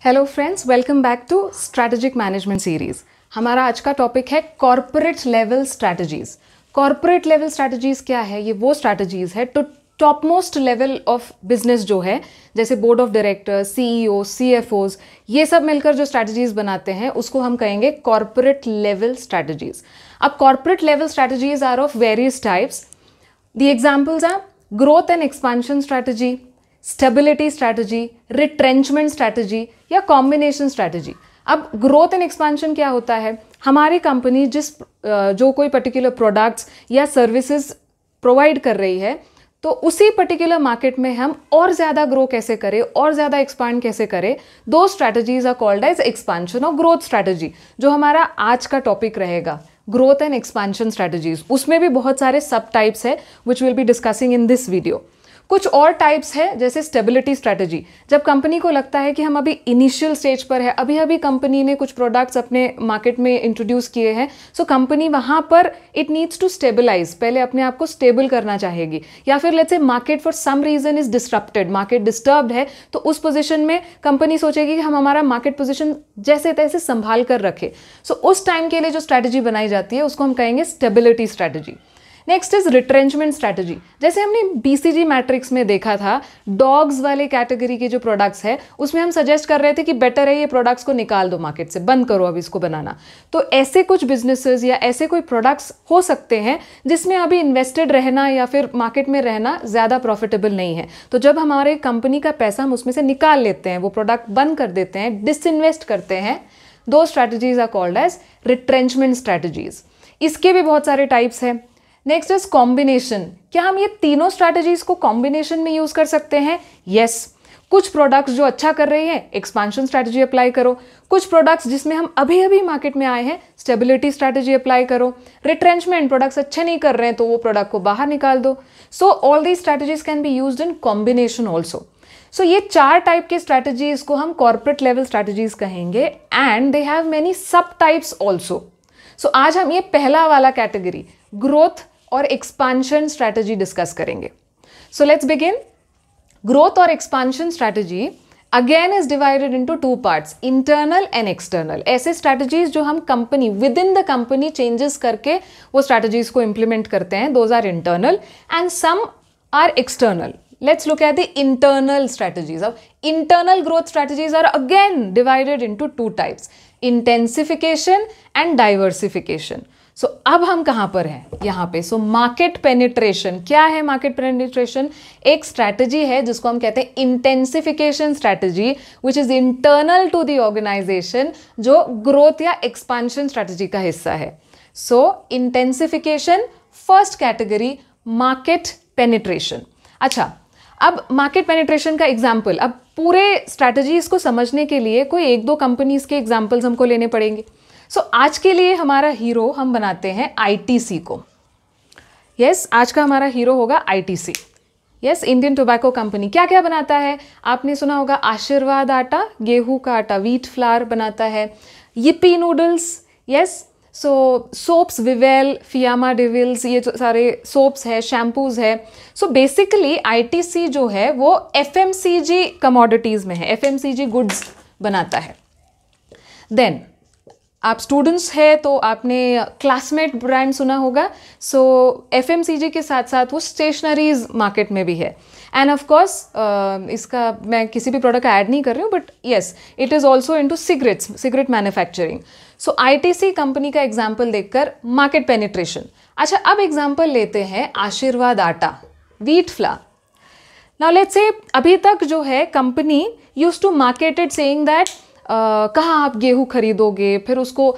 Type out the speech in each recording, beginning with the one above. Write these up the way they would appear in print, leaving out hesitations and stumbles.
Hello friends, welcome back to strategic management series. हमारा आज का टॉपिक है corporate level strategies. Corporate level strategies क्या है? ये वो स्ट्रैटेजीज है to top most level of business जो है, जैसे board of directors, CEO, CFOs, ये सब मिलकर जो स्ट्रैटेजीज बनाते हैं उसको हम कहेंगे कॉर्पोरेट लेवल स्ट्रैटेजीज। अब corporate level strategies are of various types. The examples are growth and expansion strategy, stability strategy, retrenchment strategy या कॉम्बिनेशन स्ट्रैटेजी। अब ग्रोथ एंड एक्सपेंशन क्या होता है? हमारी कंपनी जो कोई पर्टिकुलर प्रोडक्ट्स या सर्विसेज प्रोवाइड कर रही है, तो उसी पर्टिकुलर मार्केट में हम और ज़्यादा ग्रो कैसे करें और ज़्यादा एक्सपांड कैसे करें, दो strategies are called as expansion और ग्रोथ स्ट्रैटेजी, जो हमारा आज का टॉपिक रहेगा, ग्रोथ एंड एक्सपांशन स्ट्रैटेजीज। उसमें भी बहुत सारे सब टाइप्स है which will be discussing in this video. कुछ और टाइप्स है जैसे स्टेबिलिटी स्ट्रैटेजी। जब कंपनी को लगता है कि हम अभी इनिशियल स्टेज पर है, अभी कंपनी ने कुछ प्रोडक्ट्स अपने मार्केट में इंट्रोड्यूस किए हैं, सो कंपनी वहां पर इट नीड्स टू स्टेबलाइज, पहले अपने आप को स्टेबल करना चाहेगी। या फिर let's say market for some reason is disrupted, market disturbed है, तो उस पोजीशन में कंपनी सोचेगी कि हम हमारा मार्केट पोजीशन जैसे तैसे संभाल कर रखें। सो उस टाइम के लिए जो स्ट्रैटेजी बनाई जाती है उसको हम कहेंगे stability strategy. Next is retrenchment strategy. जैसे हमने बीसीजी मैट्रिक्स में देखा था, डॉग्स वाले कैटेगरी के जो प्रोडक्ट्स है उसमें हम सजेस्ट कर रहे थे कि बेटर है ये प्रोडक्ट्स को निकाल दो मार्केट से, बंद करो अब इसको बनाना। तो ऐसे कुछ बिजनेसेस या ऐसे कोई प्रोडक्ट्स हो सकते हैं जिसमें अभी इन्वेस्टेड रहना या फिर मार्केट में रहना ज़्यादा प्रॉफिटेबल नहीं है। तो जब हमारे कंपनी का पैसा हम उसमें से निकाल लेते हैं, वो प्रोडक्ट बंद कर देते हैं, डिसइन्वेस्ट करते हैं, दो strategies are called as retrenchment strategies. इसके भी बहुत सारे टाइप्स हैं। Next is combination. क्या हम ये तीनों स्ट्रैटेजीज को कॉम्बिनेशन में यूज कर सकते हैं? यस। कुछ प्रोडक्ट्स जो अच्छा कर रही है, एक्सपांशन स्ट्रैटेजी अप्लाई करो। कुछ प्रोडक्ट्स जिसमें हम अभी मार्केट में आए हैं, स्टेबिलिटी स्ट्रैटेजी अप्लाई करो। रिट्रेंचमेंट, प्रोडक्ट्स अच्छे नहीं कर रहे हैं तो वो प्रोडक्ट को बाहर निकाल दो। So all the strategies can be used in combination also. So ये चार टाइप के स्ट्रैटेजीज को हम कॉर्पोरेट लेवल स्ट्रैटेजीज कहेंगे and they have many sub types also. So आज हम ये पहला वाला कैटेगरी, ग्रोथ और एक्सपांशन स्ट्रैटेजी डिस्कस करेंगे। So let's begin. ग्रोथ और expansion strategy again is divided into two parts, internal and external. ऐसे स्ट्रैटेजीज जो हम company within the company changes करके वो स्ट्रैटेजीज को इंप्लीमेंट करते हैं, those are internal and some are external. Let's look at the internal strategies. Now, internal growth strategies are again divided into two types, intensification and diversification. So, अब हम कहाँ पर हैं? यहाँ पे So, market penetration. क्या है market penetration? एक strategy है जिसको हम कहते हैं intensification strategy, which is internal to the organization, जो growth या expansion strategy का हिस्सा है. So, intensification, first category, market penetration. अच्छा, अब मार्केट पेनिट्रेशन का एग्जाम्पल, अब पूरे स्ट्रैटेजीज को समझने के लिए कोई एक दो कंपनीज के एग्जाम्पल्स हमको लेने पड़ेंगे। सो आज के लिए हमारा हीरो हम बनाते हैं आईटीसी को। यस, आज का हमारा हीरो होगा ITC. Yes, Indian tobacco company क्या क्या बनाता है? आपने सुना होगा आशीर्वाद आटा, गेहूं का आटा, व्हीट फ्लावर बनाता है, yippee नूडल्स। यस, सो सोप्स, विवेल, फियामा डेविल्स, ये जो सारे सोप्स है, शैम्पूज है। सो बेसिकली आईटीसी जो है वो एफएमसीजी कमोडिटीज़ में है, एफएमसीजी गुड्स बनाता है। देन आप स्टूडेंट्स है तो आपने क्लासमेट ब्रांड सुना होगा। सो एफएमसीजी के साथ साथ वो स्टेशनरीज मार्केट में भी है। एंड ऑफ कोर्स इसका मैं किसी भी प्रोडक्ट का ऐड नहीं कर रही हूँ, but yes it is also into cigarette manufacturing. So ITC company का एग्जाम्पल देखकर मार्केट पेनिट्रेशन। अच्छा, अब एग्जाम्पल लेते हैं आशीर्वाद आटा, wheat flour. Now let's say अभी तक जो है company used to marketed saying that कहाँ आप गेहूँ खरीदोगे, फिर उसको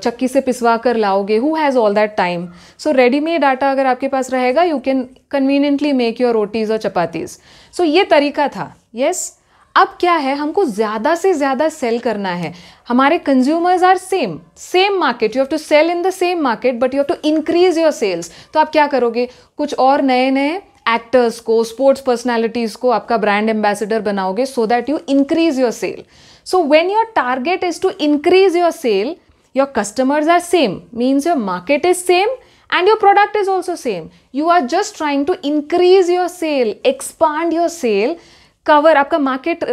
चक्की से पिसवा कर लाओगे, who has all that time. So readymade आटा अगर आपके पास रहेगा, you can conveniently make your rotis और चपातीज़। सो ये तरीका था। यस, अब क्या है, हमको ज़्यादा से ज़्यादा सेल करना है। हमारे consumers are same market, you have to sell in the same market but you have to increase your sales. तो आप क्या करोगे, कुछ और नए नए एक्टर्स को, स्पोर्ट्स पर्सनैलिटीज़ को आपका ब्रांड एम्बेसडर बनाओगे so that you increase your sale. So when your target is to increase your sale, your customers are same, means your market is same and your product is also same. You are just trying to increase your sale, expand your sale, cover, आपका market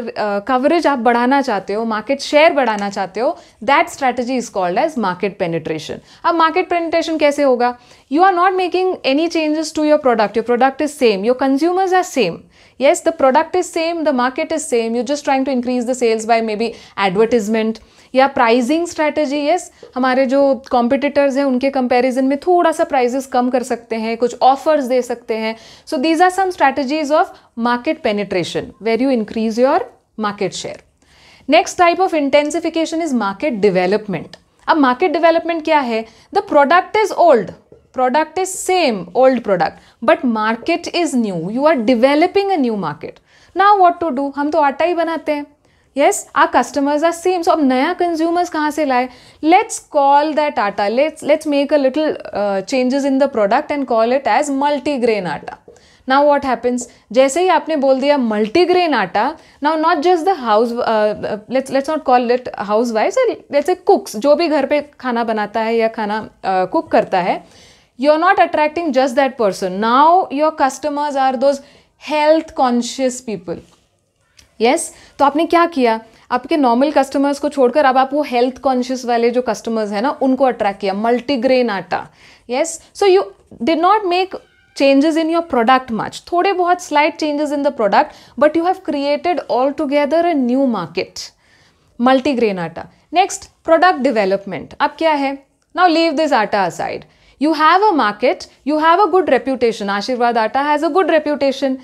coverage आप बढ़ाना चाहते हो, market share बढ़ाना चाहते हो, that strategy is called as market penetration. अब market penetration कैसे होगा? You are not making any changes to your product is same, your consumers are same. Yes, the product is same, the market is same, you're just trying to increase the sales by maybe advertisement या pricing strategy. Yes, हमारे जो competitors हैं उनके comparison में थोड़ा सा prices कम कर सकते हैं, कुछ ऑफर्स दे सकते हैं. So these are some strategies of market penetration where you increase your market share. Next type of intensification is market development. अब मार्केट डेवलपमेंट क्या है? The product is old, product is same, old product, but market is new, you are developing a new market. Now what to do? हम तो आटा ही बनाते हैं. Yes, our customers are same. So अब नया consumers कहाँ से लाए? Let's call that आटा, let's make a little changes in the product and call it as multigrain आटा. Now what happens? जैसे ही आपने बोल दिया multigrain आटा, now not just the let's not call it housewives, let's say cooks, जो भी घर पे खाना बनाता है या खाना cook करता है, you're not attracting just that person. Now your customers are those health conscious people. Yes, तो आपने क्या किया? आपके नॉर्मल कस्टमर्स को छोड़कर अब आप वो हेल्थ कॉन्शियस वाले जो कस्टमर्स हैं ना, उनको अट्रैक्ट किया. मल्टीग्रेन आटा. Yes, so you did not make changes in your product much, थोड़े बहुत slight changes in the product, but you have created altogether a new market. Multigrain आटा. Next, product development. अब क्या है? Now leave this आटा aside. You have a market, you have a good reputation. Ashirwad Atta has a good reputation,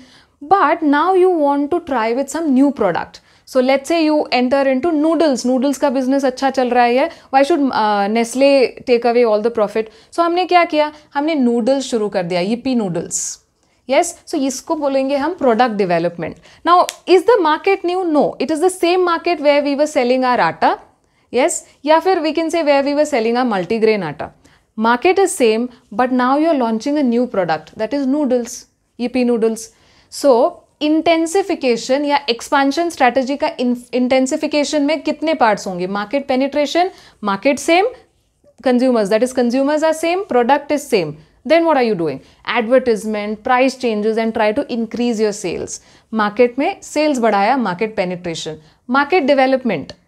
but now you want to try with some new product. So let's say you enter into noodles. Noodles का business अच्छा चल रहा है. Why should Nestle take away all the profit? So हमने क्या किया? हमने noodles शुरू कर दिया. Yippee noodles. Yes, so इसको बोलेंगे हम product development. Now, is the market new? No, it is the same market where we were selling our atta. Yes, या फिर we can say where we were selling our multigrain atta. Market is same, but now you're launching a new product, that is noodles, yippee noodles. So intensification या expansion strategy का intensification में कितने parts होंगे? Market penetration, market same, consumers, that is consumers are same, product is same. Then what are you doing? Advertisement, price changes and try to increase your sales. Market में sales बढ़ाया, market penetration. Market development,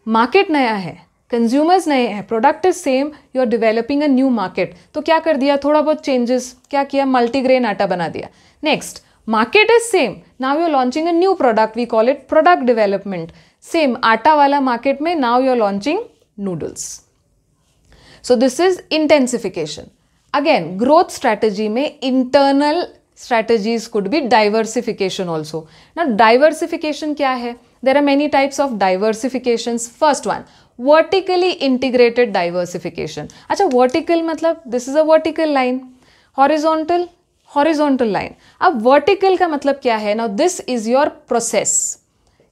market नया है, consumers नए हैं, product is same, you are developing a new market. तो क्या कर दिया? थोड़ा बहुत चेंजेस. क्या किया? मल्टीग्रेन आटा बना दिया. Next, market is same, now you are launching a new product, we call it product development. Same आटा वाला मार्केट में now you are launching noodles. So this is intensification. Again, growth strategy में internal strategies could be diversification also. Now diversification क्या है? There are many types of diversifications. First one, vertically integrated diversification. अच्छा, vertical मतलब this is a vertical line. Horizontal line. अब vertical का मतलब क्या है? Now this is your process.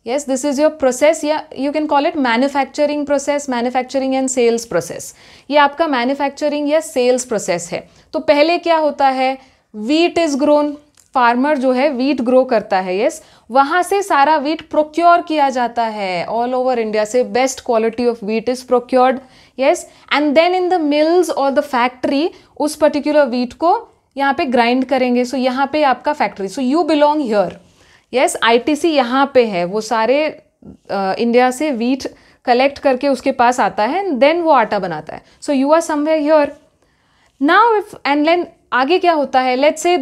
Yes, this is your process. या you can call it manufacturing process, manufacturing and sales process. ये आपका manufacturing या sales process है. तो पहले क्या होता है? वीट इज ग्रोन, फार्मर जो है वीट ग्रो करता है. यस, वहां से सारा वीट प्रोक्योर किया जाता है. ऑल ओवर इंडिया से best quality of wheat is procured. Yes, and then in the mills और द फैक्ट्री उस पर्टिकुलर वीट को यहाँ पे ग्राइंड करेंगे. सो यहाँ पे आपका factory, so you belong here. Yes, ITC यहाँ पे है, वो सारे इंडिया से वीट कलेक्ट करके उसके पास आता है, देन वो आटा बनाता है. So you are somewhere here. Now if and then आगे क्या होता है? लेट्स से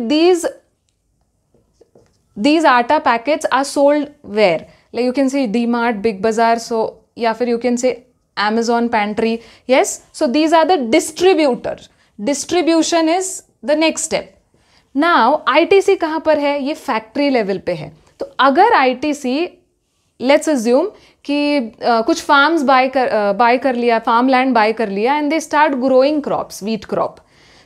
these आटा packets are sold where? Like you can say D Mart, Big Bazaar, so या फिर you can say Amazon Pantry. Yes, so these are the distributor. Distribution is the next step. Now ITC कहाँ पर है? ये factory level पे है. तो अगर आईटीसी लेट्स अज्यूम कि कुछ फार्म्स बाय कर लिया, फार्म लैंड बाय कर लिया, and they start growing crops, wheat crop.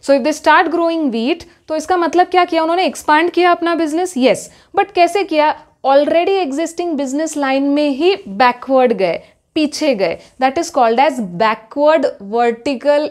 So if they start growing wheat, तो इसका मतलब क्या किया उन्होंने? एक्सपांड किया अपना बिजनेस. येस, बट कैसे किया? ऑलरेडी एग्जिस्टिंग बिजनेस लाइन में ही बैकवर्ड गए, पीछे गए. That is called as backward vertical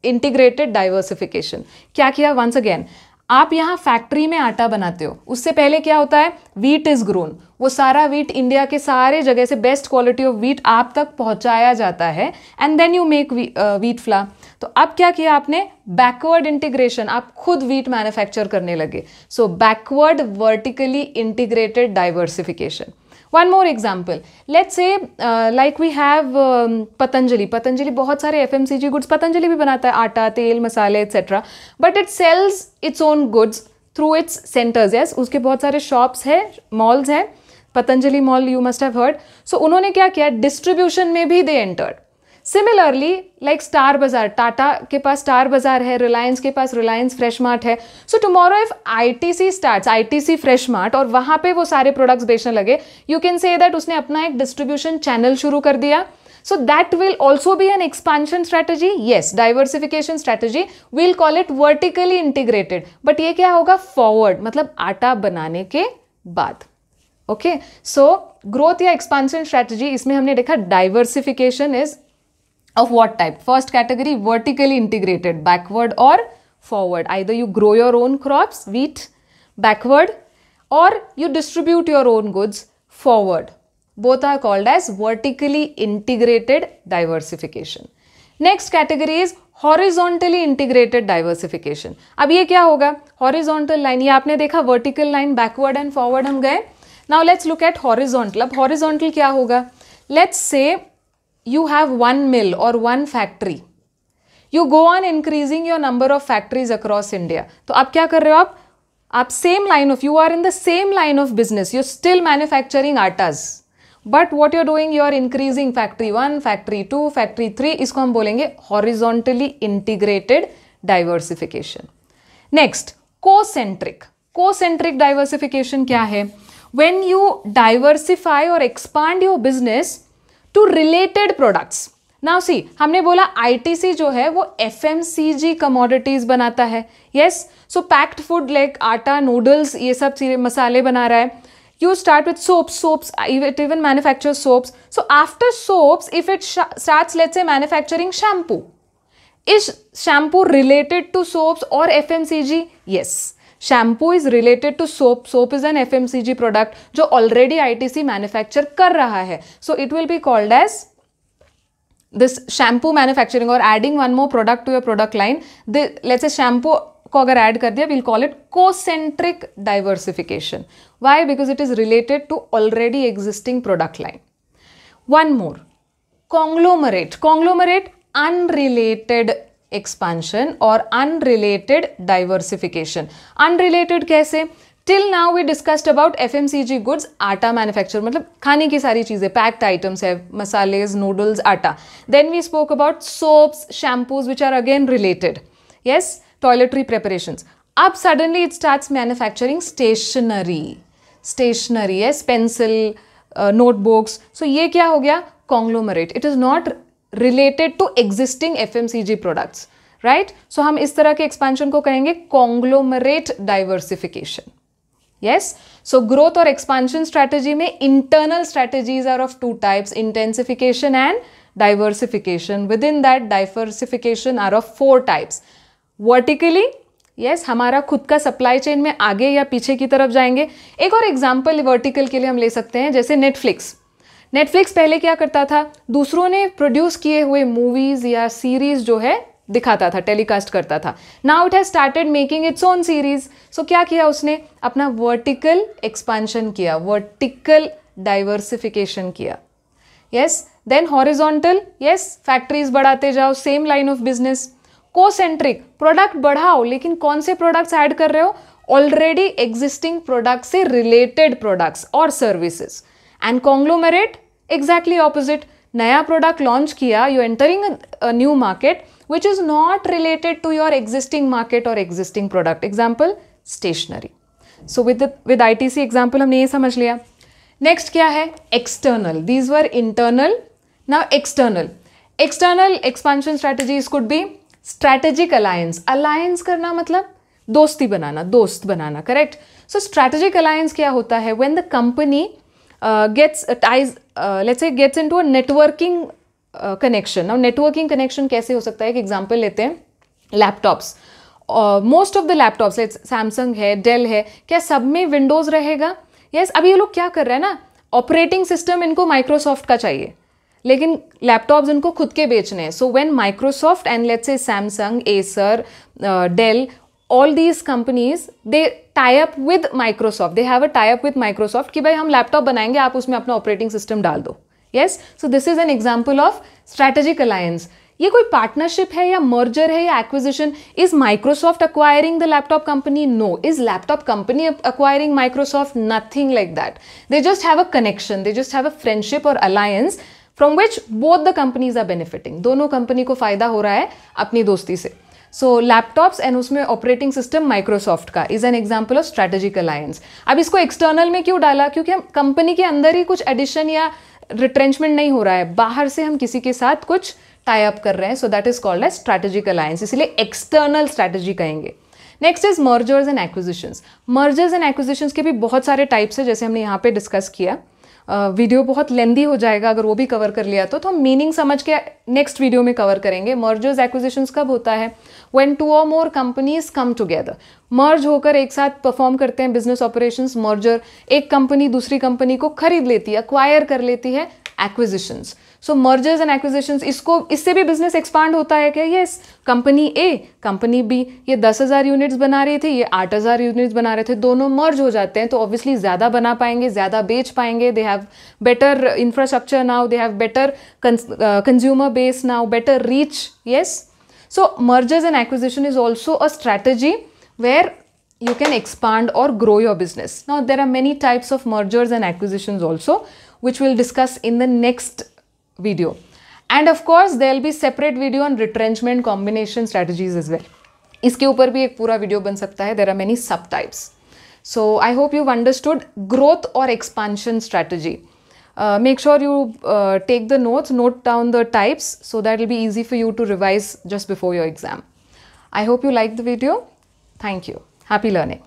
integrated diversification. क्या किया? वंस अगेन, आप यहाँ फैक्ट्री में आटा बनाते हो, उससे पहले क्या होता है, वीट इज ग्रोन, वो सारा वीट इंडिया के सारे जगह से बेस्ट क्वालिटी ऑफ वीट आप तक पहुंचाया जाता है, and then you make wheat flour. तो अब क्या किया आपने, बैकवर्ड इंटीग्रेशन, आप खुद वीट मैन्युफैक्चर करने लगे। So backward vertically integrated diversification. One more example, let's say like we have Patanjali. Patanjali बहुत सारे FMCG गुड्स पतंजलि भी बनाता है, आटा, तेल, मसाले etcetera, but it sells its own goods through its centres. Yes, उसके बहुत सारे शॉप्स है, मॉल्स हैं, Patanjali mall you must have heard. So उन्होंने क्या किया, डिस्ट्रीब्यूशन में भी they entered. Similarly like Star Bazaar, Tata के पास स्टार बाजार है, रिलायंस के पास रिलायंस फ्रेश मार्ट है। So tomorrow if ITC starts, ITC fresh mart, और वहां पे वो सारे प्रोडक्ट्स बेचने लगे, यू कैन से दैट उसने अपना एक डिस्ट्रीब्यूशन चैनल शुरू कर दिया। So that will also be an expansion strategy, yes, diversification strategy, will call it vertically integrated. But ये क्या होगा, फॉरवर्ड, मतलब आटा बनाने के बाद। ओके, सो ग्रोथ या एक्सपांशन स्ट्रेटेजी, इसमें हमने देखा diversification is of what type? First category, vertically integrated, backward or forward. Either you grow your own crops, wheat, backward, or you distribute your own goods, forward. Both are called as vertically integrated diversification. Next category is horizontally integrated diversification. अब ये क्या होगा, horizontal line, ये आपने देखा vertical line, backward and forward हम गए. Now let's look at horizontal. अब horizontal क्या होगा, let's say you have one mill or one factory, you go on increasing your number of factories across India. तो आप क्या कर रहे हो, आप same line of, you are in the same line of business, you're still manufacturing आटास, but what you're doing, you are increasing factory 1, factory 2, factory 3, इसको हम बोलेंगे horizontally integrated diversification. Next, co-centric diversification क्या है, when you diversify or expand your business to related products. Now see, हमने बोला ITC जो है वो FMCG commodities बनाता है, yes, so packed food like आटा, noodles, ये सब मसाले बना रहा है. You start with soaps, it even manufactures soaps. So after soaps, if it starts, let's say, manufacturing shampoo, is shampoo related to soaps or FMCG? Yes. Shampoo is related to soap, soap is an FMCG product जो already ITC manufacture कर रहा है, so it will be called as this shampoo manufacturing और adding one more product to your product line. Let's say shampoo को अगर add कर दिया, will call it concentric diversification. Why? Because it is related to already existing product line. One more, conglomerate unrelated expansion or unrelated diversification. Unrelated कैसे? Till now we discussed about FMCG goods, आटा manufacture, मतलब खाने की सारी चीजें, packed items है, मसालेज, noodles, आटा. Then we spoke about soaps, shampoos, which are again related. Yes, toiletry preparations. अब suddenly it starts manufacturing stationery, yes, pencil, notebooks. So ये क्या हो गया? Conglomerate. It is not related to existing FMCG products, right? So हम इस तरह के expansion को कहेंगे conglomerate diversification. Yes? So growth और expansion strategy में internal strategies are of two types, intensification and diversification. Within that, diversification are of four types. Vertically, yes, हमारा खुद का supply chain में आगे या पीछे की तरफ जाएंगे. एक और example vertical के लिए हम ले सकते हैं, जैसे नेटफ्लिक्स पहले क्या करता था, दूसरों ने प्रोड्यूस किए हुए मूवीज या सीरीज जो है दिखाता था, टेलीकास्ट करता था. Now it has started making its own series. So क्या किया उसने, अपना वर्टिकल एक्सपांशन किया, वर्टिकल डाइवर्सिफिकेशन किया. Yes, then horizontal, yes, factories बढ़ाते जाओ, same line of business. Concentric, product बढ़ाओ, लेकिन कौन से प्रोडक्ट्स ऐड कर रहे हो, ऑलरेडी एग्जिस्टिंग प्रोडक्ट से रिलेटेड प्रोडक्ट्स और services. And conglomerate exactly opposite, नया प्रोडक्ट लॉन्च किया, you entering a new market which is not related to your existing market और existing product. Example stationery. So with ITC example हमने ये समझ लिया. Next क्या है, external. These were internal. Now external expansion strategies could be strategic alliance. Alliance करना मतलब दोस्ती बनाना, दोस्त बनाना, करेक्ट. सो स्ट्रैटेजिक अलायंस क्या होता है, when the company gets ties, let's say gets into a networking connection. Now networking connection कैसे हो सकता है, एक एग्जाम्पल लेते हैं, laptops most of the laptops, Samsung है, डेल है, क्या सब में विंडोज़ रहेगा? यस अब ये लोग क्या कर रहे हैं ना, ऑपरेटिंग सिस्टम इनको माइक्रोसॉफ्ट का चाहिए, लेकिन लैपटॉप्स इनको खुद के बेचने हैं. So when Microsoft and let's say Samsung, Acer, Dell, all these companies they tie up with Microsoft, they have a tie up with Microsoft कि भाई हम लैपटॉप बनाएंगे, आप उसमें अपना ऑपरेटिंग सिस्टम डाल दो. yes so this is an example of strategic alliance. ये कोई पार्टनरशिप है या मर्जर है या acquisition? Is Microsoft acquiring the laptop company? No. Is laptop company acquiring Microsoft? Nothing like that. They just have a connection, they just have a friendship और alliance from which both the companies are benefiting. दोनों कंपनी को फायदा हो रहा है अपनी दोस्ती से. सो लैपटॉप्स एंड उसमें ऑपरेटिंग सिस्टम माइक्रोसॉफ्ट का is an example of strategic alliance. अब इसको एक्सटर्नल में क्यों डाला? क्योंकि हम कंपनी के अंदर ही कुछ एडिशन या रिट्रेंचमेंट नहीं हो रहा है, बाहर से हम किसी के साथ कुछ टाई अप कर रहे हैं. So that is called as strategic alliance, इसलिए एक्सटर्नल स्ट्रेटेजी कहेंगे. Next is mergers and acquisitions. Mergers and acquisitions के भी बहुत सारे टाइप्स है, जैसे हमने यहाँ पे डिस्कस किया. वीडियो बहुत लेंदी हो जाएगा अगर वो भी कवर कर लिया तो हम मीनिंग समझ के नेक्स्ट वीडियो में कवर करेंगे. मर्जर्स एक्विजिशंस कब होता है? व्हेन टू और मोर कंपनीज कम टुगेदर, मर्ज होकर एक साथ परफॉर्म करते हैं बिजनेस ऑपरेशंस. मर्जर, एक कंपनी दूसरी कंपनी को खरीद लेती है, अक्वायर कर लेती है. Acquisitions, so mergers and acquisitions, इससे भी बिजनेस एक्सपांड होता है क्या? यस. कंपनी ए, कंपनी बी, ये 10,000 यूनिट्स बना रही थी, ये 8,000 यूनिट्स बना रहे थे, दोनों मर्ज हो जाते हैं तो ऑब्वियसली ज़्यादा बना पाएंगे, ज़्यादा बेच पाएंगे. They have better infrastructure now, they have better consumer base now, better reach. Yes. So mergers and acquisition is also a strategy where you can expand or grow your business. Now there are many types of mergers and acquisitions also, which we'll discuss in the next video. And of course there will be separate video on retrenchment combination strategies as well. इसके ऊपर भी एक पूरा video बन सकता है. There are many subtypes. So I hope you've understood growth or expansion strategy. Make sure you take the notes, note down the types, so that it will be easy for you to revise just before your exam. I hope you liked the video. Thank you. Happy learning.